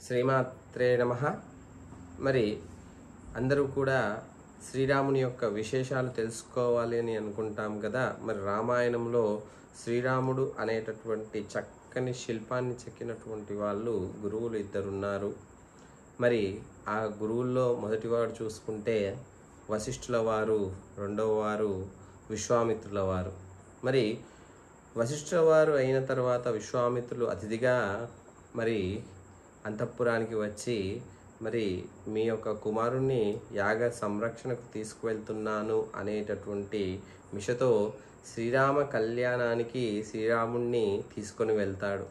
శ్రీమాత్రే నమః. మరి అందరూ కూడా శ్రీరాముని యొక్క విశేషాలు తెలుసుకోవాలి అని అనుకుంటాం కదా. మరి రామాయణంలో శ్రీరాముడు అనేటటువంటి చక్కని శిల్పాన్ని చెక్కినటువంటి వాళ్ళు గురువులు ఇద్దరున్నారు. మరి ఆ గురువుల్లో మొదటివాడు చూసుకుంటే వశిష్ఠుల వారు, రెండవ వారు విశ్వామిత్రుల వారు. మరి వశిష్ఠుల వారు అయిన తర్వాత విశ్వామిత్రులు అతిథిగా మరి అంతఃపురానికి వచ్చి, మరి మీ యొక్క కుమారుణ్ణి యాగ సంరక్షణకు తీసుకువెళ్తున్నాను అనేటటువంటి మిషతో శ్రీరామ కళ్యాణానికి శ్రీరాముణ్ణి తీసుకొని వెళ్తాడు.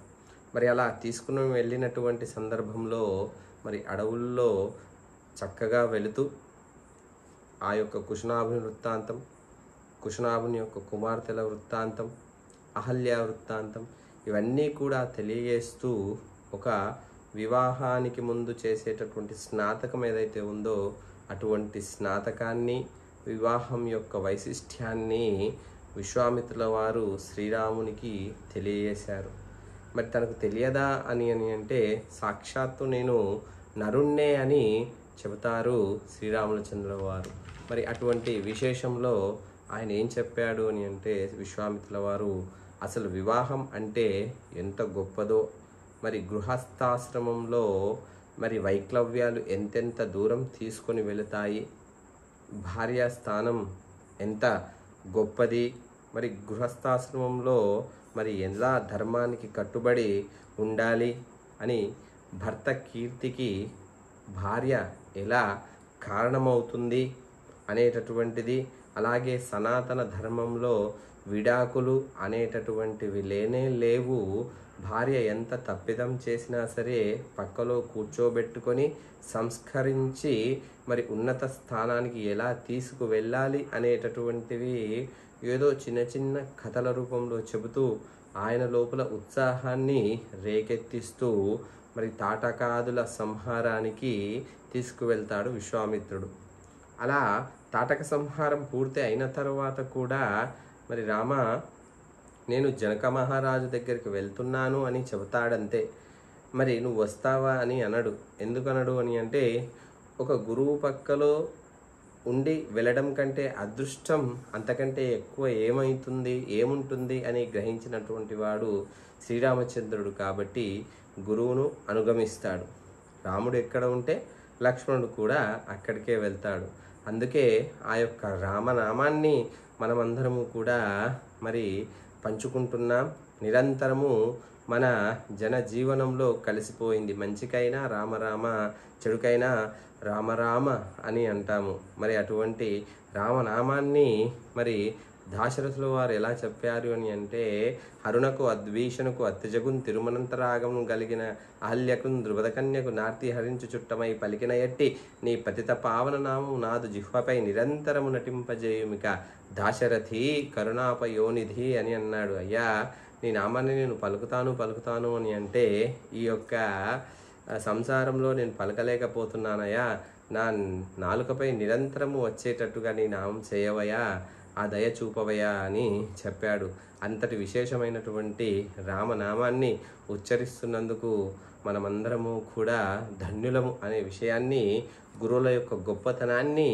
మరి అలా తీసుకుని వెళ్ళినటువంటి సందర్భంలో మరి అడవుల్లో చక్కగా వెళుతూ ఆ యొక్క కుశనాభుని వృత్తాంతం, కుశనాభుని యొక్క కుమార్తెల వృత్తాంతం, అహల్య వృత్తాంతం ఇవన్నీ కూడా తెలియజేస్తూ ఒక వివాహానికి ముందు చేసేటటువంటి స్నాతకం ఏదైతే ఉందో అటువంటి స్నాతకాన్ని, వివాహం యొక్క వైశిష్ట్యాన్ని విశ్వామిత్రుల వారు శ్రీరామునికి తెలియజేశారు. మరి తనకు తెలియదా అని అంటే సాక్షాత్తు నేను నరుణ్ణే అని చెబుతారు శ్రీరామచంద్రుల వారు. మరి అటువంటి విశేషంలో ఆయన ఏం చెప్పాడు అని అంటే విశ్వామిత్రుల వారు అసలు వివాహం అంటే ఎంత గొప్పదో, మరి గృహస్థాశ్రమంలో మరి వైక్లవ్యాలు ఎంతెంత దూరం తీసుకొని వెళతాయి, భార్య స్థానం ఎంత గొప్పది, మరి గృహస్థాశ్రమంలో మరి ఎలా ధర్మానికి కట్టుబడి ఉండాలి అని, భర్త కీర్తికి భార్య ఎలా కారణమవుతుంది అనేటటువంటిది, అలాగే సనాతన ధర్మంలో విడాకులు అనేటటువంటివి లేనే లేవు. భార్య ఎంత తప్పిదం చేసినా సరే పక్కలో కూర్చోబెట్టుకొని సంస్కరించి మరి ఉన్నత స్థానానికి ఎలా తీసుకువెళ్ళాలి అనేటటువంటివి ఏదో చిన్న చిన్న కథల రూపంలో చెబుతూ ఆయన లోపల ఉత్సాహాన్ని రేకెత్తిస్తూ మరి తాటకాదుల సంహారానికి తీసుకువెళ్తాడు విశ్వామిత్రుడు. అలా తాటక సంహారం పూర్తి అయిన తర్వాత కూడా మరి రామ నేను జనక మహారాజు దగ్గరికి వెళ్తున్నాను అని చెబుతాడంతే. మరి నువ్వు వస్తావా అని అనడు. ఎందుకనడు అని అంటే ఒక గురువు పక్కలో ఉండి వెళ్ళడం కంటే అదృష్టం అంతకంటే ఎక్కువ ఏముంటుంది అని గ్రహించినటువంటి వాడు శ్రీరామచంద్రుడు. కాబట్టి గురువును అనుగమిస్తాడు. రాముడు ఎక్కడ ఉంటే లక్ష్మణుడు కూడా అక్కడికే వెళ్తాడు. అందుకే ఆ యొక్క రామనామాన్ని మనమందరము కూడా మరి పంచుకుంటున్నాం. నిరంతరము మన జనజీవనంలో కలిసిపోయింది. మంచికైనా రామరామ, చెడుకైనా రామరామ అని అంటాము. మరి అటువంటి రామనామాన్ని మరి దాశరథుల వారు ఎలా చెప్పారు అని అంటే హరుణకు అద్వీషణకు అత్యజగున్ తిరుమనంతరాగము కలిగిన అహల్యకున్ ద్రుపదకన్యకు నార్తి హరించు చుట్టమై పలికిన ఎట్టి నీ పతిత పావన నామం నాదు జిహ్వపై నిరంతరము నటింపజేయుమిక దాశరథి కరుణాపయోనిధి అని అన్నాడు. అయ్యా నీ నామాన్ని నేను పలుకుతాను అని అంటే ఈ యొక్క సంసారంలో నేను పలకలేకపోతున్నానయ్యా, నా నాలుకపై నిరంతరము వచ్చేటట్టుగా నీ నామం చేయవయా, ఆ దయ చూపవయా అని చెప్పాడు. అంతటి విశేషమైనటువంటి రామనామాన్ని ఉచ్చరిస్తున్నందుకు మనమందరము కూడా ధన్యులము అనే విషయాన్ని, గురువుల యొక్క గొప్పతనాన్ని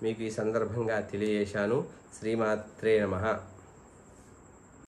మీకు ఈ సందర్భంగా తెలియజేశాను. శ్రీమాత్రే నమః.